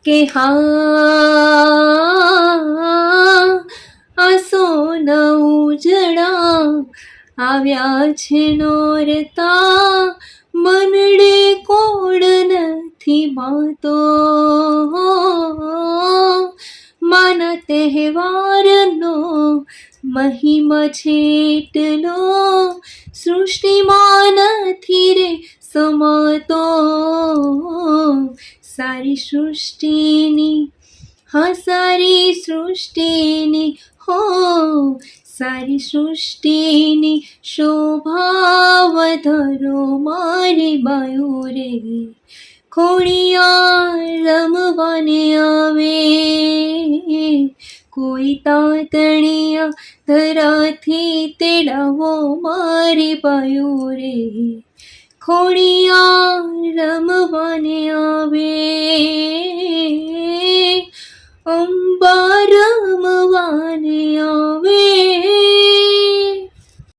કે હા આસો નવું જડા આવ્યા છે નોરતા, મનડે કોડ નથી માતો. માના તહેવારનો મહિમા છેટલો, સૃષ્ટિમાં નથી રે સમાતો. સારી સૃષ્ટિની, હા સારી સૃષ્ટિની, હો સારી સૃષ્ટિની શોભા વધારો મારી બાયું રે. ખોડિયાર રમવાને આવે, કોઈ તાતણિયા ધરાથી તેડાવો મારી બાયું રે. ખોડિયાર રમવાને આવે,